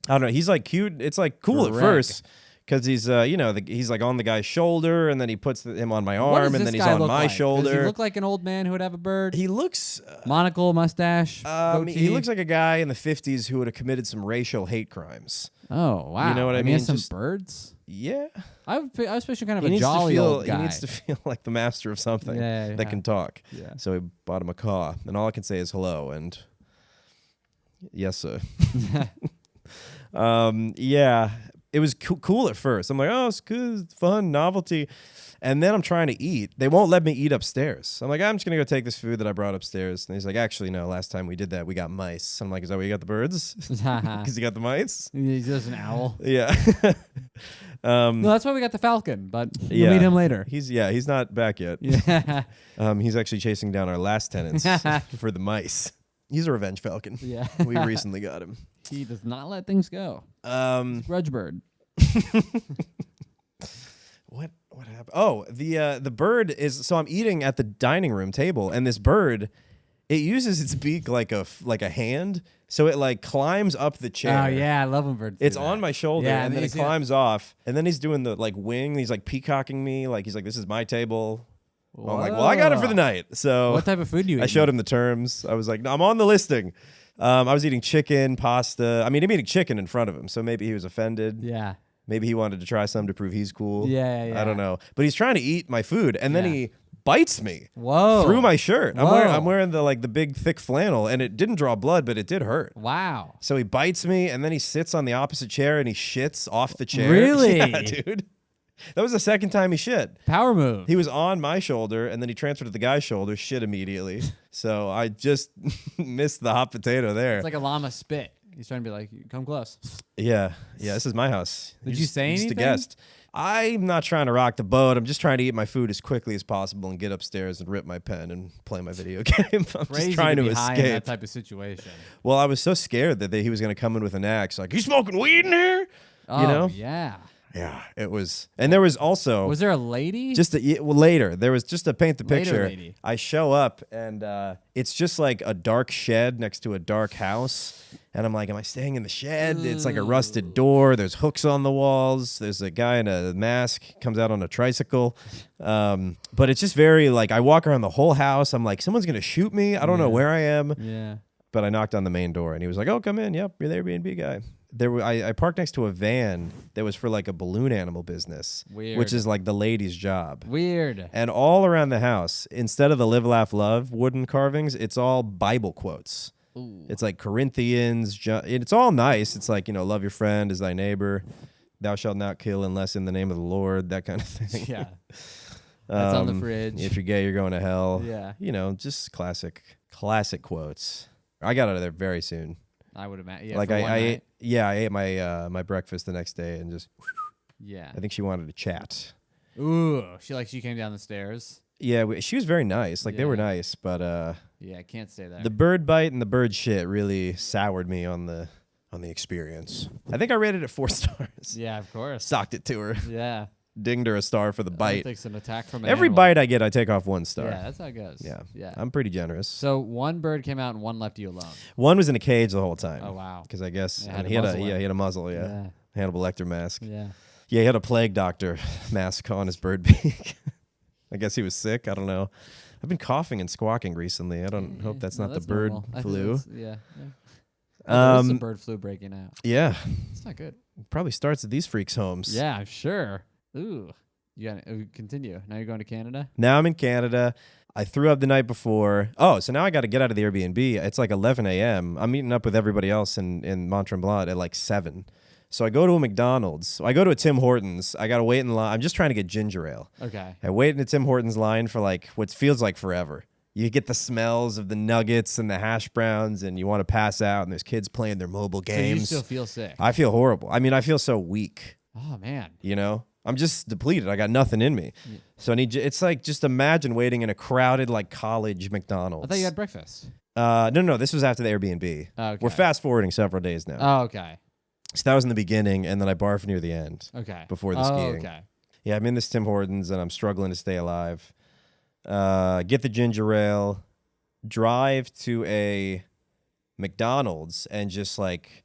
I don't know. He's like cute. It's like cool at Greg. first because he's, he's like on the guy's shoulder, and then he puts him on my What does arm, and this then he's guy on look my like? Does shoulder. he look like an old man who would have a bird? He looks. Monocle, mustache, He goatee? looks like a guy in the 50s who would have committed some racial hate crimes. Oh wow! You know what I He mean? has some Just- birds. Yeah, I was picturing kind of he a needs jolly to feel. old guy. He needs to feel like the master of something Yeah. that can talk. Yeah. So he bought a macaw, and all I can say is hello and yes, sir. Yeah, it was cool at first. I'm like, oh, it's good, it's fun, novelty. And then I'm trying to eat. They won't let me eat upstairs. I'm like, I'm just going to go take this food that I brought upstairs. And he's like, actually, no, last time we did that, we got mice. I'm like, is that where you got the birds? Because you got the mice? He's just an owl. Yeah. No, that's why we got the falcon. But you'll Yeah. meet him later. He's not back yet. Yeah. He's actually chasing down our last tenants for the mice. He's a revenge falcon. Yeah. We recently got him. He does not let things go. Grudge bird. What happened? Oh, the bird is, so I'm eating at the dining room table, and this bird, it uses its beak like a hand, so it like climbs up the chair. Oh yeah, I love when birds. do It's that. on my shoulder, Yeah, and then it he's- climbs off, and then he's doing the like wing. He's like peacocking me, like he's like, "This is my table." I'm like, "Well, I got it for the night." So What type of food do you eat? I showed him the terms. I was like, "No, I'm on the listing." I was eating chicken, pasta. I mean, I'm eating chicken in front of him, so maybe he was offended. Yeah. Maybe he wanted to try some to prove he's cool. Yeah. I don't know. But he's trying to eat my food, and then Yeah. he bites me Whoa. through my shirt. Whoa. I'm wearing the big thick flannel, and it didn't draw blood, but it did hurt. Wow. So he bites me, and then he sits on the opposite chair and he shits off the chair. Really? Yeah, dude. That was the second time he shit. Power move. He was on my shoulder, and then he transferred to the guy's shoulder, shit immediately. So I just missed the hot potato there. It's like a llama spit. He's trying to be like, come close. Yeah, this is my house. Did You're you say just anything? a guest. I'm not trying to rock the boat. I'm just trying to eat my food as quickly as possible and get upstairs and rip my pen and play my video game. I'm Crazy just trying to to be high in that escape. type of situation. Well, I was so scared that he was going to come in with an axe. Like, you smoking weed in here? Oh, You know? yeah. Yeah, it was. And there was also Was there a lady? later. There was just to paint the Later picture. lady. I show up and it's just like a dark shed next to a dark house. And I'm like, am I staying in the shed? It's like a rusted door. There's hooks on the walls. There's a guy in a mask comes out on a tricycle. But it's just very like I walk around the whole house. I'm like, someone's gonna shoot me. I don't know where I am. Yeah. But I knocked on the main door, and he was like, "Oh, come in. Yep, you're the Airbnb guy." I parked next to a van that was for like a balloon animal business, Weird. which is like the lady's job. Weird. And all around the house, instead of the "Live, Laugh, Love" wooden carvings, it's all Bible quotes. Ooh. It's like Corinthians. It's all nice. It's like, love your friend as thy neighbor. Thou shalt not kill unless in the name of the Lord. That kind of thing. Yeah. That's on the fridge. If you're gay, you're going to hell. Yeah. Just classic quotes. I got out of there very soon. I would imagine. Yeah, Like for I one ate, night. yeah, I ate my my breakfast the next day and just. Yeah. I think she wanted to chat. Ooh, she came down the stairs. Yeah, she was very nice. Like they were Yeah. nice, but Yeah, I can't stay there. the bird bite and the bird shit really soured me on the experience. I think I rated it 4 stars. Yeah, of course. Socked it to her. Yeah. Dinged her a star for the I bite. think it's an attack from an Every animal. bite I get, I take off 1 star. Yeah, that's how it goes. Yeah. Yeah. I'm pretty generous. So one bird came out and one left you alone. One was in a cage the whole time. Oh wow. Because I guess Yeah, had he a had muzzle in. he had a muzzle. Yeah. Yeah. Hannibal Lecter mask. Yeah. Yeah, he had a plague doctor mask on his bird beak. I guess he was sick. I don't know. I've been coughing and squawking recently. I don't hope that's No, not the bird normal. I think flu. that's- Yeah. There's some Um, bird flu breaking out. yeah, It's not good. probably starts at these freaks' homes. Yeah, I'm sure. Ooh. You got to continue. Now you're going to Canada? Now I'm in Canada. I threw up the night before. Oh, so now I got to get out of the Airbnb. It's like 11 a.m. I'm meeting up with everybody else in Mont-Tremblant at like 7. So I go to a McDonald's. So I go to a Tim Hortons. I got to wait in line. I'm just trying to get ginger ale. Okay. I wait in a Tim Hortons line for like what feels like forever. You get the smells of the nuggets and the hash browns, and you want to pass out, and there's kids playing their mobile So you games. still feel sick? I feel horrible. I mean, I feel so weak, Oh, man. you know? I'm just depleted. I got nothing in me. Yeah. So I need. It's like just imagine waiting in a crowded like college McDonald's. I thought you had breakfast. No. This was after the Airbnb. Okay. We're fast forwarding several days now. Oh, okay. So that was in the beginning, and then I barfed near the end. Okay. Before the skiing. Okay. Yeah, I'm in this Tim Hortons, and I'm struggling to stay alive. Get the ginger ale, drive to a McDonald's, and just like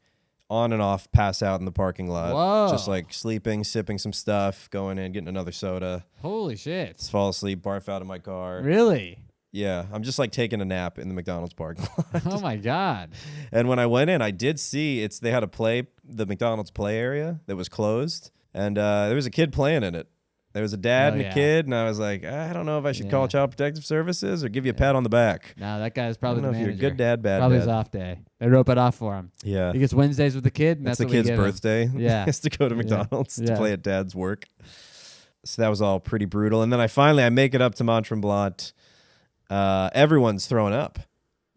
on and off pass out in the parking lot. Whoa. Just like sleeping, sipping some stuff, going in, getting another soda. Holy shit. Just fall asleep, barf out of my car. Really? Yeah, I'm just like taking a nap in the McDonald's parking lot. Oh, my God. And when I went in, I did see they had the McDonald's play area that was closed, and there was a kid playing in it. There was a dad Oh, and yeah. a kid, and I was like, I don't know if I should call Yeah. Child Protective Services or give you a pat on the back. No, that guy's I probably don't know the if manager. you're a good dad, bad Probably his dad. off day. They rope it off for him. Yeah, He gets Wednesdays with the kid, and that's that's the what we kid's give him. birthday. Yeah. He has to go to Yeah. McDonald's to Yeah. play at dad's work. So that was all pretty brutal. And then I make it up to Mont-Tremblant. Everyone's throwing up.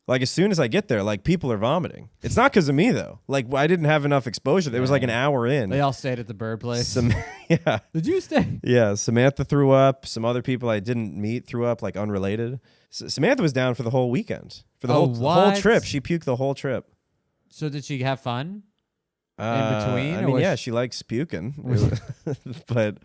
Like as soon as I get there, like people are vomiting. It's not because of me though. Like I didn't have enough exposure. It was like an hour in. They all stayed at the bird place. Yeah. Did you stay? Yeah, Samantha threw up. Some other people I didn't meet threw up, like unrelated. Samantha was down for the whole weekend. For the whole what? trip. She puked the whole trip. So did she have fun? between, I or mean, was yeah, she- she likes puking. But,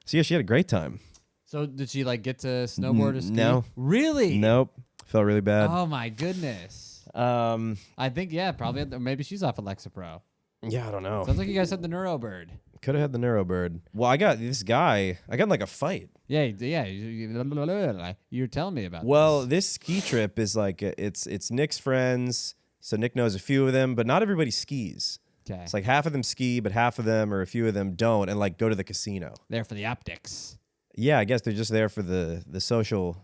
so yeah, she had a great time. So did she like get to snowboard or ski? No. Really? Nope. Felt really bad. Oh my goodness. I think probably maybe she's off Alexapro. Yeah, I don't know. Sounds like you guys had the Neuro Bird. Could have had the Neurobird. Well, I got this guy. I got in like a fight. Yeah, yeah. You were telling me about. Well, this ski trip is like it's Nick's friends, so Nick knows a few of them, but not everybody skis. Okay. It's like half of them ski, but half of them or a few of them don't, and like go to the casino. There for the optics. Yeah, I guess they're just there for the social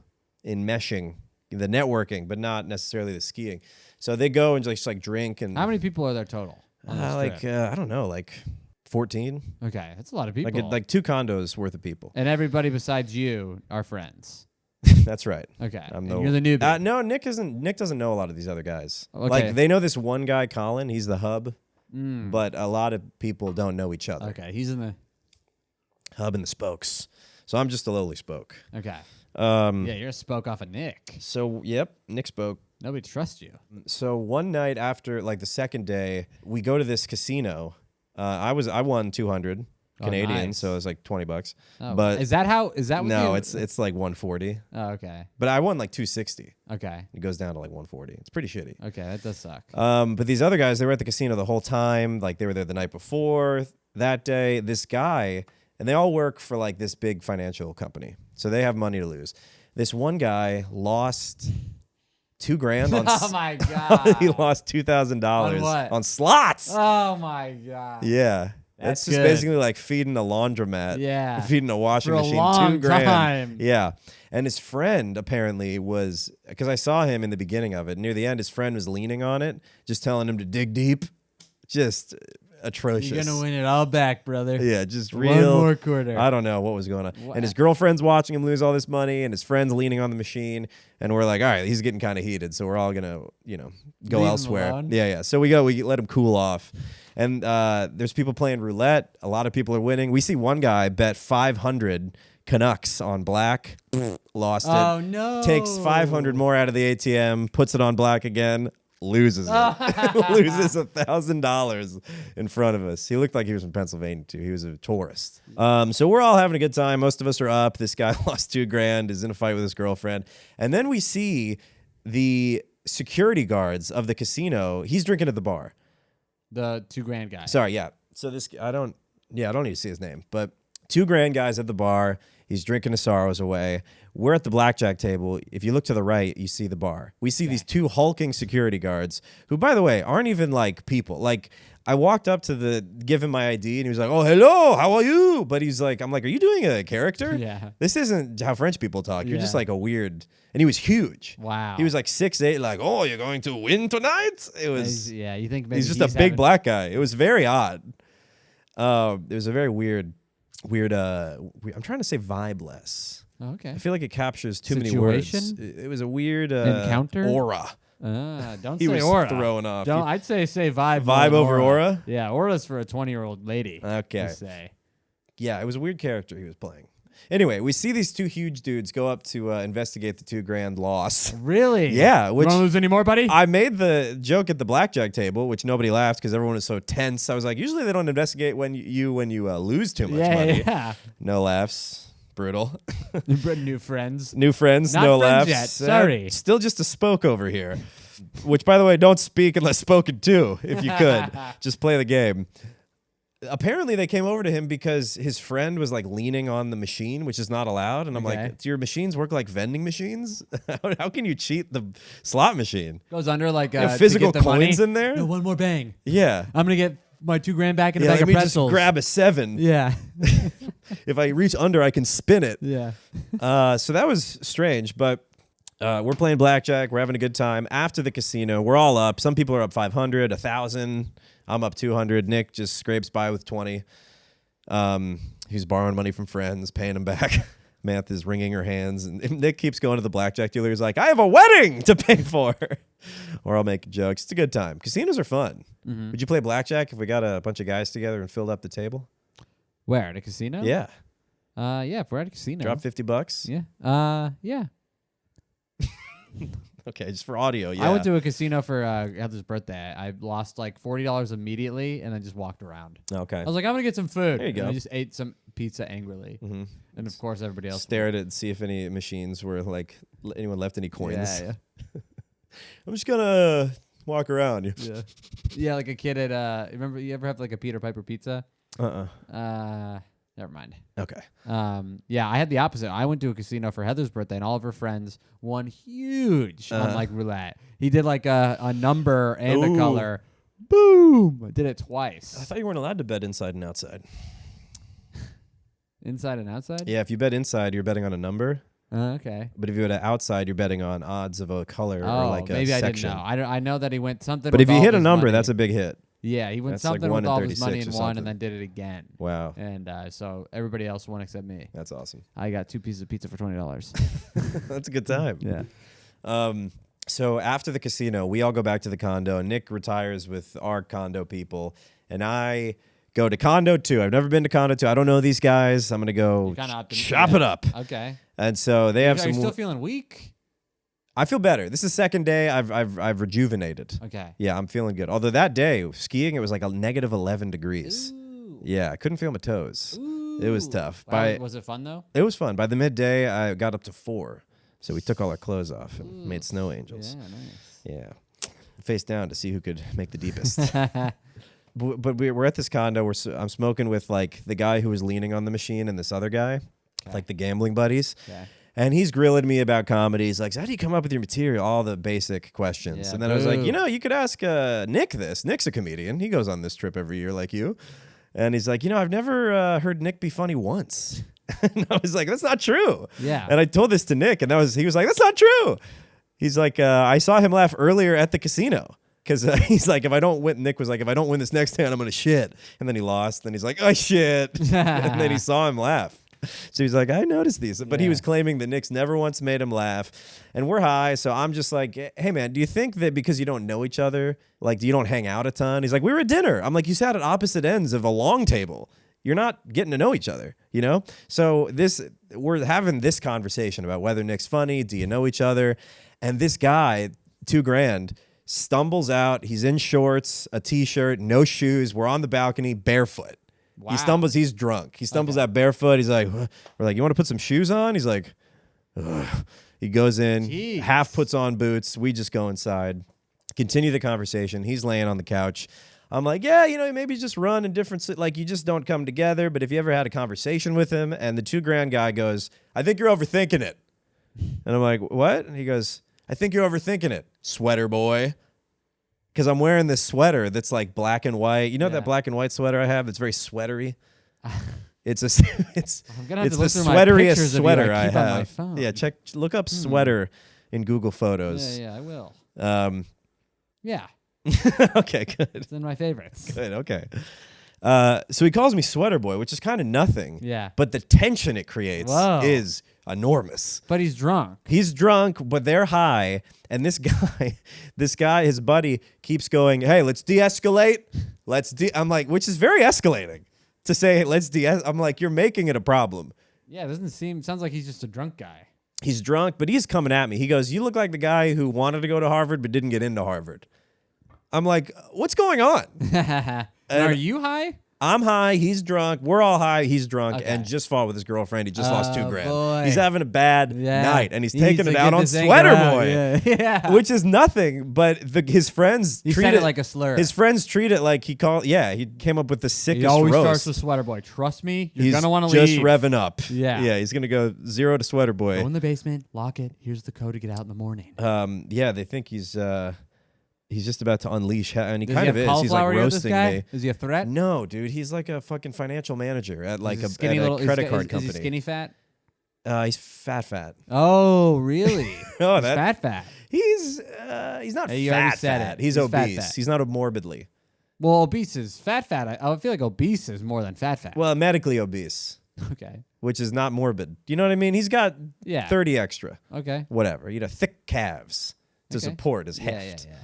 enmeshing, the networking, but not necessarily the skiing. So they go and just like drink and How many people are there total? on this trip? I don't know, like 14. Okay, that's a lot of people. Like 2 condos worth of people. and everybody besides you are friends. That's right. Okay, I'm and you're the newbie. No, Nick doesn't know a lot of these other guys. Okay. Like they know this one guy, Colin. He's the hub, Mm. but a lot of people don't know each other. Okay, he's in the. Hub and the spokes. So I'm just a lowly spoke. Okay. Yeah. Yeah, you're a spoke off of Nick. So yep, Nick spoke. Nobody trusts you. So one night after, like the second day, we go to this casino. I won 200 Canadian, nice. so it was like $20. Oh, But is that how? Is that what no, you- it's like 140. Oh, okay. But I won like 260. Okay. It goes down to like 140. It's pretty shitty. Okay, that does suck. But these other guys, they were at the casino the whole time. Like they were there the night before that day. This guy, and they all work for like this big financial company, so they have money to lose. This one guy lost $2,000 on. Oh my god. He lost $2,000 On what? on slots. Oh my god. Yeah. That's It's just good. basically like feeding a laundromat. Yeah. Feeding a washing For a machine. long $2,000. time. Yeah. And his friend apparently was, because I saw him in the beginning of it. Near the end, his friend was leaning on it, just telling him to dig deep. Just atrocious. You're gonna win it all back, brother. Yeah, just One real. more quarter. I don't know what was going on. And his girlfriend's watching him lose all this money, and his friend's leaning on the machine. And we're like, all right, he's getting kind of heated, so we're all gonna, go Leave him elsewhere. alone? Yeah. So we let him cool off. And there's people playing roulette. A lot of people are winning. We see one guy bet 500 Canucks on black, lost it. Oh no! Takes 500 more out of the ATM, puts it on black again, loses it. Loses $1,000 in front of us. He looked like he was from Pennsylvania too. He was a tourist. So we're all having a good time. Most of us are up. This guy lost $2,000, is in a fight with his girlfriend. And then we see the security guards of the casino. He's drinking at the bar. The $2,000 guy. Sorry, yeah. So I don't need to see his name, but $2,000 guys at the bar. He's drinking his sorrows away. We're at the blackjack table. If you look to the right, you see the bar. We see these two hulking security guards who, by the way, aren't even like people. Like, I walked up to give him my ID, and he was like, "Oh, hello, how are you?" But he's like, I'm like, "Are you doing a character? Yeah. This isn't how French people talk. You're just Yeah. like a weird." And he was huge. Wow. He was like 6'8", like, "Oh, you're going to win tonight?" It was. Yeah, you think maybe He's just a big black guy. It was very odd. It was a very weird. I'm trying to say vibeless. Okay. I feel like it captures too Situation? many words. It was a weird Encounter? aura. Don't He say was aura. throwing off. Don't. I'd say vibe. Vibe more over than aura? Yeah, aura's for a 20-year-old lady. Okay. to say. Yeah, it was a weird character he was playing. Anyway, we see these two huge dudes go up to investigate the $2,000 loss. Really? Yeah. You Which want to lose any more, buddy? I made the joke at the blackjack table, which nobody laughed because everyone was so tense. I was like, usually they don't investigate when you lose too much money. Yeah. No laughs. Brutal. New friends. New friends, Not no friends laughs. yet. Sorry. Still just a spoke over here. Which, by the way, don't speak unless spoken to, if you could. Just play the game. Apparently, they came over to him because his friend was like leaning on the machine, which is not allowed. And I'm like, do your machines work like vending machines? How can you cheat the slot machine? Goes under like physical to get the coins money. in there? No, one more bang. Yeah. I'm gonna get my $2,000 back in a Yeah, bag let of me pretzels. just grab a 7. Yeah. If I reach under, I can spin it. Yeah. So that was strange, but we're playing blackjack. We're having a good time. After the casino, we're all up. Some people are up 500, 1,000. I'm up 200. Nick just scrapes by with 20. He's borrowing money from friends, paying them back. Math is wringing her hands. And Nick keeps going to the blackjack dealer. He's like, I have a wedding to pay for. Or I'll make jokes. It's a good time. Casinos are fun. Mm-hmm. Would you play blackjack if we got a bunch of guys together and filled up the table? Where? At a casino? Yeah. Yeah, if we're at a casino. Drop $50? Yeah. Yeah. Okay, just for audio, yeah. I went to a casino for Heather's birthday. I lost like $40 immediately and then just walked around. Okay. I was like, I'm going to get some food. There you go. And I just ate some pizza angrily. Mm-hmm. And of course, everybody else Stared at see if any machines were like, anyone left any coins. Yeah. I'm just going to walk around. Yeah. Yeah, like a kid at, remember, you ever have like a Peter Piper pizza? Never mind. Okay. Yeah, I had the opposite. I went to a casino for Heather's birthday, and all of her friends won huge on like roulette. He did like a number and a color. Boom! I did it twice. I thought you weren't allowed to bet inside and outside. Inside and outside? Yeah, if you bet inside, you're betting on a number. Okay. But if you bet outside, you're betting on odds of a color or like a maybe section. I didn't know. I know that he went something. But with if you all hit a his number, money. that's a big hit. Yeah, he went That's like something 1 with in all his money 36 and or won, and something. then did it again. Wow. And so everybody else won except me. That's awesome. I got 2 pieces of pizza for $20. That's a good time. Yeah. So after the casino, we all go back to the condo. Nick retires with our condo people, and I go to condo 2. I've never been to condo 2. I don't know these guys. I'm gonna go chop it up. Okay. And so they have Are some. you still feeling weak? I feel better. This is second day. I've rejuvenated. Okay. Yeah, I'm feeling good. Although that day skiing, it was like a negative 11 degrees. Ooh. Yeah, I couldn't feel my toes. Ooh. It was tough. Was it fun though? It was fun. By the midday, I got up to 4. So we took all our clothes off and made snow angels. Yeah, nice. Yeah. Face down to see who could make the deepest. But we're at this condo. I'm smoking with like the guy who was leaning on the machine and this other guy, like the gambling buddies. Okay. And he's grilling me about comedy. He's like, how do you come up with your material? All the basic questions. Yeah, and then I was like, you could ask Nick this. Nick's a comedian. He goes on this trip every year like you. And he's like, I've never heard Nick be funny once. And I was like, that's not true. Yeah. And I told this to Nick, and he was like, that's not true. He's like, I saw him laugh earlier at the casino. because he's like, if I don't win, Nick was like, if I don't win this next hand, I'm gonna shit. And then he lost. Then he's like, oh shit. And then he saw him laugh. So he's like, I noticed these. But he was claiming that Nick's never once made him laugh. And we're high. So I'm just like, hey, man, do you think that because you don't know each other, like, you don't hang out a ton? He's like, we were at dinner. I'm like, you sat at opposite ends of a long table. You're not getting to know each other, you know? So we're having this conversation about whether Nick's funny. Do you know each other? And this guy, $2,000, stumbles out. He's in shorts, a T-shirt, no shoes. We're on the balcony, barefoot. Wow. He stumbles. He's drunk. He stumbles out barefoot. He's like, we're like, you want to put some shoes on? He's like, ugh. He goes in, half puts on boots. We just go inside, continue the conversation. He's laying on the couch. I'm like, yeah, you know, maybe just run in different, like, you just don't come together. But if you ever had a conversation with him, and the $2,000 guy goes, I think you're overthinking it. And I'm like, what? And he goes, I think you're overthinking it, sweater boy. Because I'm wearing this sweater that's like black and white. You know that black and white sweater I have that's very sweatery? It's the sweateriest sweater I have. Yeah, look up sweater in Google Photos. Yeah, I will. Yeah. Okay, good. It's in my favorites. Good, okay. So he calls me sweater boy, which is kind of nothing. Yeah. But the tension it creates is enormous. But he's drunk. He's drunk, but they're high. And this guy, his buddy, keeps going, hey, let's de-escalate. I'm like, which is very escalating to say, I'm like, you're making it a problem. Yeah, it sounds like he's just a drunk guy. He's drunk, but he's coming at me. He goes, you look like the guy who wanted to go to Harvard but didn't get into Harvard. I'm like, what's going on? And are you high? I'm high. He's drunk. We're all high. He's drunk and just fought with his girlfriend. He just lost $2,000. Boy. He's having a bad night, and he's taking it out on Sweater Boy, which is nothing. But his friends treat it like a slur. His friends treat it like he came up with the sickest roast. He always starts with Sweater Boy. Trust me, you're gonna want to leave. He's just revving up. Yeah, he's gonna go 0 to Sweater Boy. Go in the basement, lock it. Here's the code to get out in the morning. They think he's just about to unleash, and he Does kind he of have is. He's like roasting me. Is he a threat? No, dude. He's like a fucking financial manager at like a credit card company. Is he skinny fat? He's fat. Oh, really? Oh, he's fat. He's not fat. He's obese. Fat. He's not morbidly. Well, obese is fat. I feel like obese is more than fat. Well, medically obese. Okay. Which is not morbid. You know what I mean? He's got 30 extra. Okay. Whatever. Thick calves to support his heft. Yeah.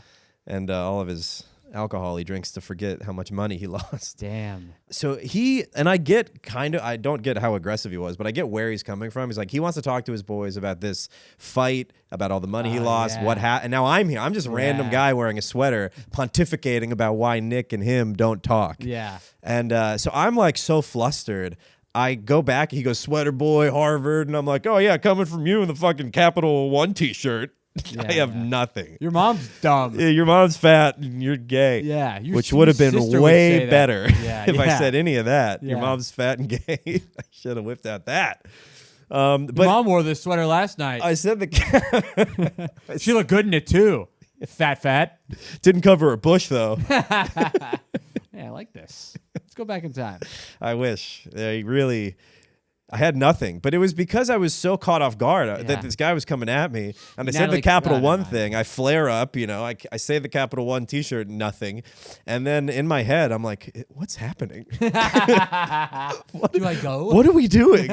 And all of his alcohol he drinks to forget how much money he lost. Damn. So I don't get how aggressive he was, but I get where he's coming from. He's like, he wants to talk to his boys about this fight, about all the money he lost, what happened. And now I'm here. I'm just a random guy wearing a sweater pontificating about why Nick and him don't talk. Yeah. And so I'm like so flustered. I go back. He goes, Sweater Boy, Harvard. And I'm like, oh, yeah, coming from you in the fucking Capital One T-shirt. I have nothing. Your mom's dumb. Yeah, your mom's fat and you're gay. Yeah. Which would have been way better if I said any of that. Yeah. Your mom's fat and gay. I should have whipped out that. But Mom wore this sweater last night. I said she looked good in it too. Fat. Didn't cover her bush though. Yeah, I like this. Let's go back in time. I wish. I had nothing, but it was because I was so caught off guard that this guy was coming at me, and I said the Capital One thing. I flare up, I say the Capital One T-shirt, nothing, and then in my head I'm like, what's happening? Do I go? What are we doing?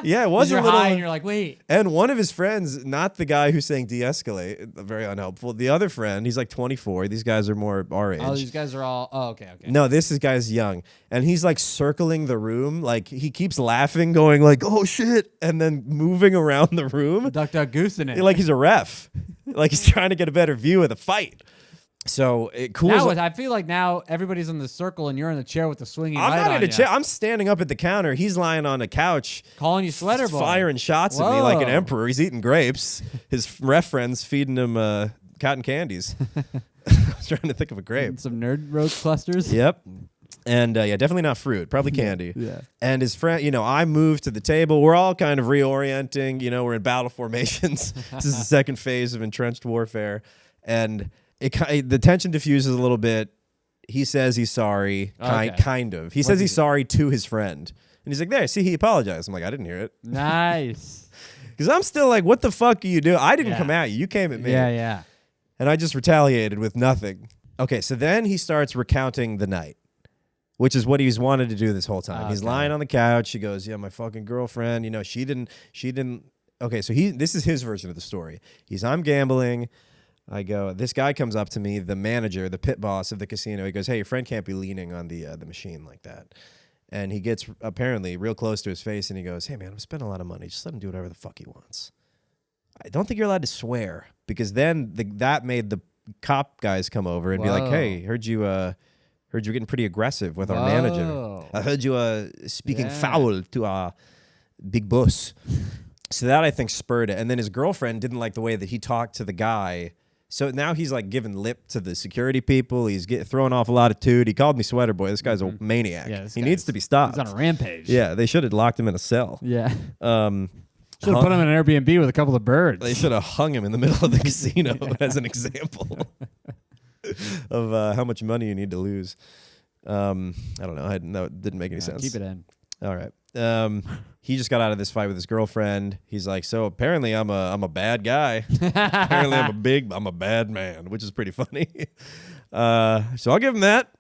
Yeah, it was you're a little high and you're like, wait. And one of his friends, not the guy who's saying de-escalate, very unhelpful. The other friend, he's like 24. These guys are more our age. Oh, these guys are all. Oh, okay. No, this guy's young, and he's like circling the room, like he keeps laughing, going like, oh shit, and then moving around the room. Duck Goose in it. Like he's a ref. Like he's trying to get a better view of the fight. So it cools. I feel like now everybody's in the circle and you're in the chair with the swinging light on. I'm not in a chair. I'm standing up at the counter. He's lying on a couch. Calling you Sweater Boy. Firing shots at me like an emperor. He's eating grapes. His ref friend's feeding him cotton candies. I was trying to think of a grape. And some nerd roast clusters. Yep. And definitely not fruit, probably candy. Yeah. And his friend, I moved to the table. We're all kind of reorienting. We're in battle formations. This is the second phase of entrenched warfare. And the tension diffuses a little bit. He says he's sorry, kind of. He says he's sorry to his friend. And he's like, there, see, he apologized. I'm like, I didn't hear it. Nice. Because I'm still like, what the fuck are you doing? I didn't come at you. You came at me. Yeah. And I just retaliated with nothing. Okay, so then he starts recounting the night, which is what he's wanted to do this whole time. He's lying on the couch. He goes, yeah, my fucking girlfriend, you know, she didn't. Okay, so this is his version of the story. I'm gambling. I go, this guy comes up to me, the manager, the pit boss of the casino. He goes, hey, your friend can't be leaning on the machine like that. And he gets apparently real close to his face and he goes, hey, man, I'm spending a lot of money. Just let him do whatever the fuck he wants. I don't think you're allowed to swear because then that made the cop guys come over and be like, hey, heard you getting pretty aggressive with our manager. I heard you speaking foul to our big boss. So that I think spurred it. And then his girlfriend didn't like the way that he talked to the guy. So now he's like giving lip to the security people. He's throwing off a lot of toot. He called me Sweater Boy. This guy's a maniac. Yeah, he needs to be stopped. He's on a rampage. Yeah, they should have locked him in a cell. Yeah. Should have put him in an Airbnb with a couple of birds. They should have hung him in the middle of the casino as an example of how much money you need to lose. I don't know. That didn't make any sense. Keep it in. All right. He just got out of this fight with his girlfriend. He's like, so apparently I'm a bad guy. Apparently I'm a bad man, which is pretty funny. So I'll give him that.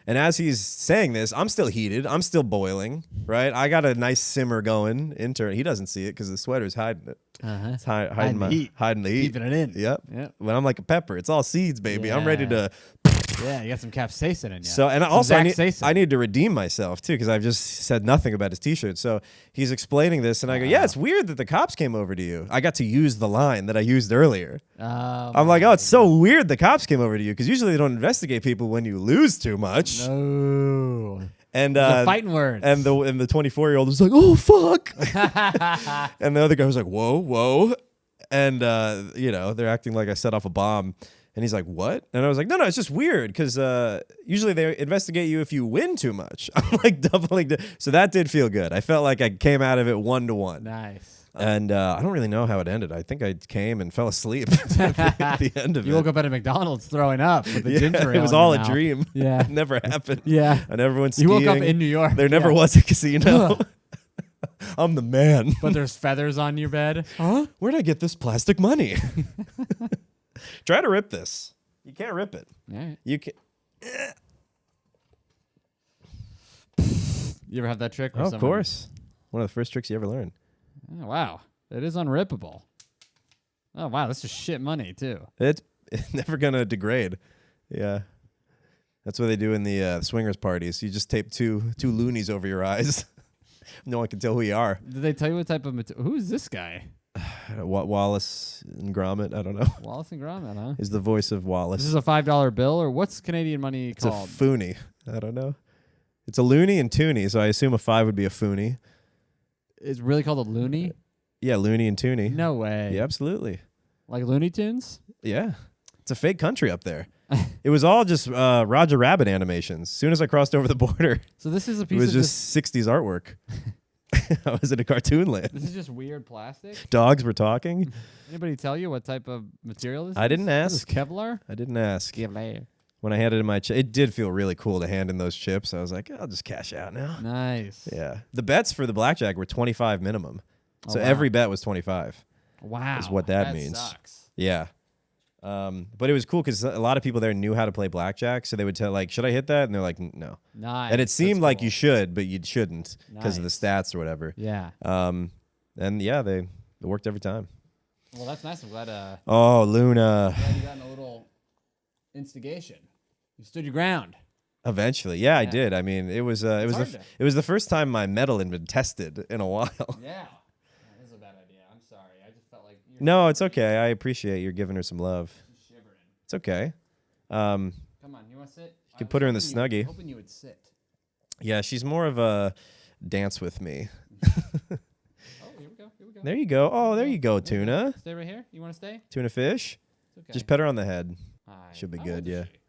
And as he's saying this, I'm still heated. I'm still boiling, right? I got a nice simmer going. He doesn't see it because the sweater's hiding it. It's hiding the heat. Keeping it in. Yep. When I'm like a pepper, it's all seeds, baby. I'm ready to. Yeah, you got some capsaicin in you. So, and also I need to redeem myself too because I've just said nothing about his T-shirt. So he's explaining this, and I go, "Yeah, it's weird that the cops came over to you." I got to use the line that I used earlier. I'm like, "Oh, it's so weird the cops came over to you because usually they don't investigate people when you lose too much." No. And the fighting words. And the 24-year-old was like, "Oh fuck," and the other guy was like, "Whoa," and they're acting like I set off a bomb. And he's like, what? And I was like, no, it's just weird because usually they investigate you if you win too much. I'm like doubling. So that did feel good. I felt like I came out of it 1-1. Nice. And I don't really know how it ended. I think I came and fell asleep at the end of it. You woke up at a McDonald's throwing up with the ginger ale. It was all a dream. Yeah. It never happened. Yeah. I never went skiing. You woke up in New York. There never was a casino. I'm the man. But there's feathers on your bed. Huh? Where'd I get this plastic money? Try to rip this. You can't rip it. All right. You can. You ever have that trick? Of course. One of the first tricks you ever learned. Oh, wow. It is unrippable. Oh, wow. That's just shit money, too. It's never going to degrade. Yeah. That's what they do in the swingers parties. You just tape two loonies over your eyes. No one can tell who you are. Did they tell you what type of material? Who is this guy? Wallace and Gromit, I don't know. Wallace and Gromit, huh? Is the voice of Wallace. This is a $5 bill, or what's Canadian money called? It's a foonie. I don't know. It's a loony and toonie, so I assume a 5 would be a foonie. It's really called a loony? Yeah, loony and toonie. No way. Yeah, absolutely. Like Looney Tunes? Yeah. It's a fake country up there. It was all just Roger Rabbit animations. As soon as I crossed over the border, so this is a piece it was just 60s artwork. I was in a cartoon land. This is just weird plastic? Dogs were talking. Anybody tell you what type of material this is? I didn't ask. This is Kevlar? I didn't ask. Kevlar. When I handed in my chip, it did feel really cool to hand in those chips. I was like, I'll just cash out now. Nice. Yeah. The bets for the blackjack were 25 minimum. So every bet was 25. Wow. Is what that means. Sucks. Yeah. But it was cool because a lot of people there knew how to play blackjack. So they would tell, like, should I hit that? And they're like, no. Nice. And it seemed like you should, but you shouldn't because of the stats or whatever. Yeah. And yeah, it worked every time. Well, that's nice. I'm glad. Oh, Luna. Glad you got in a little instigation. You stood your ground. Eventually, yeah, I did. I mean, it was the first time my metal had been tested in a while. Yeah. This is a bad idea. I'm sorry. I just felt like. No, it's okay. I appreciate you're giving her some love. She's shivering. It's okay. Come on, you want to sit? You can put her in the Snuggie. Hoping you would sit. Yeah, she's more of a dance with me. Oh, here we go. Here we go. There you go. Oh, there you go, Tuna. Stay right here. You want to stay? Tuna fish. It's okay. Just pet her on the head. Hi. She'll be How good. old is Yeah. she?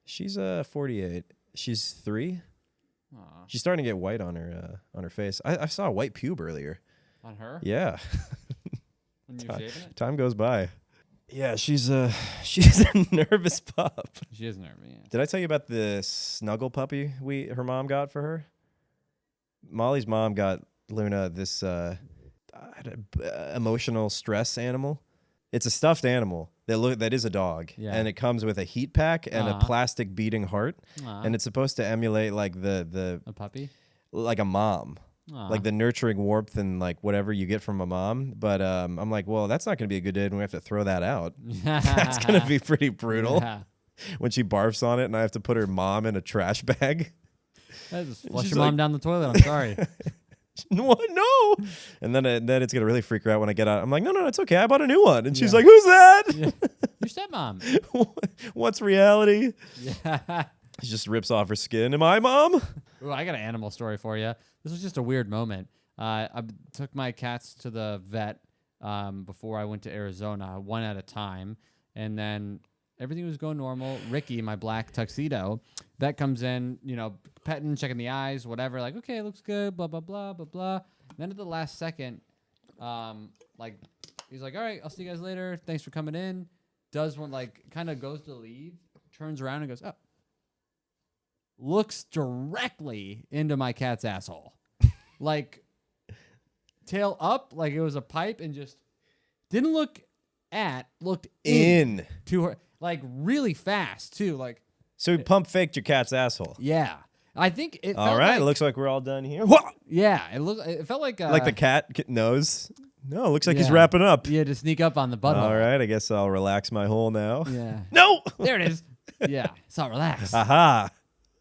She's 48. She's 3. Aw. She's starting to get white on her face. I saw a white pube earlier. On her? Yeah. When you were shaving it? Time goes by. Yeah, she's a nervous pup. She is nervous. Yeah. Did I tell you about the snuggle puppy her mom got for her? Molly's mom got Luna this emotional stress animal. It's a stuffed animal that is a dog, and it comes with a heat pack and a plastic beating heart, and it's supposed to emulate like a puppy, like a mom. Like the nurturing warmth and like whatever you get from a mom. But I'm like, well, that's not going to be a good day when we have to throw that out. That's going to be pretty brutal when she barfs on it and I have to put her mom in a trash bag. Just flush your mom down the toilet. I'm sorry. No. And then it's going to really freak her out when I get out. I'm like, no, it's okay. I bought a new one. And she's like, who's that? Your stepmom. What's reality? Yeah. She just rips off her skin. Am I mom? Ooh, I got an animal story for you. This was just a weird moment. I took my cats to the vet before I went to Arizona, one at a time. And then everything was going normal. Ricky, my black tuxedo, vet comes in, petting, checking the eyes, whatever. Like, okay, looks good, blah, blah, blah, blah, blah. And then at the last second, he's like, all right, I'll see you guys later. Thanks for coming in. Does one, kind of goes to leave, turns around and goes, oh. Looks directly into my cat's asshole. Tail up, like it was a pipe, and just didn't looked in to her, really fast, too. So he pump faked your cat's asshole. Yeah. I think it all right, looks like we're all done here. Yeah, it felt like the cat knows. No, looks like he's wrapping up. Yeah, to sneak up on the butthole. All right, I guess I'll relax my hole now. Yeah. No! There it is. Yeah, so relax. Aha.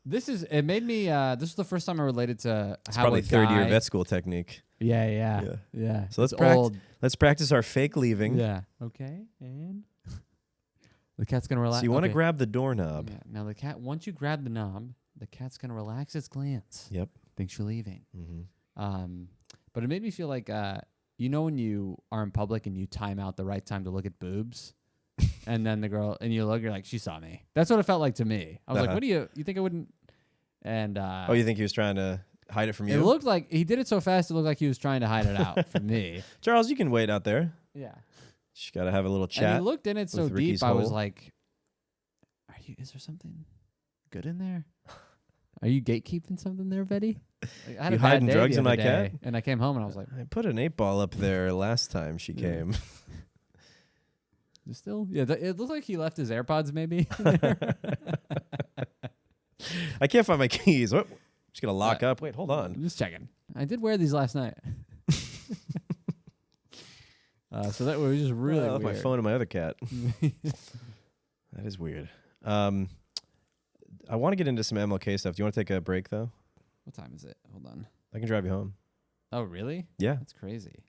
It made me, this is the first time I related to it's how probably third-year vet school technique. Yeah. So let's practice our fake leaving. Yeah. Okay, and the cat's going to relax. So you want to grab the doorknob. Yeah. Now the cat, once you grab the knob, the cat's going to relax its glands. Yep. Thinks you're leaving. Mm-hmm. But it made me feel like, when you are in public and you time out the right time to look at boobs, and then the girl, and you're like, she saw me. That's what it felt like to me. I was like, what do you think I wouldn't? And you think he was trying to hide it from you? It looked like he did it so fast. It looked like he was trying to hide it out from me. Charles, you can wait out there. Yeah. Just got to have a little chat. And he looked in it so Ricky's deep. I was hole. like, is there something good in there? Are you gatekeeping something there, Betty? I had you a bad hiding day drugs the in my other cat? day, and I came home and I was like, I put an 8-ball up there last time she came. Still? Yeah, it looked like he left his AirPods maybe. I can't find my keys. What? Just going to lock up. Wait, hold on. I'm just checking. I did wear these last night. So that was just really I left weird. my phone and my other cat. That is weird. I want to get into some MLK stuff. Do you want to take a break, though? What time is it? Hold on. I can drive you home. Oh, really? Yeah. That's crazy.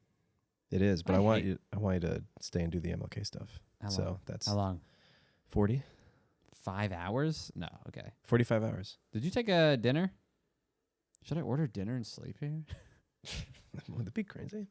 It is, but I want you to stay and do the MLK stuff. How long? 40. 5 hours? No, okay. 45 hours. Did you take a dinner? Should I order dinner and sleep here? Would that be crazy?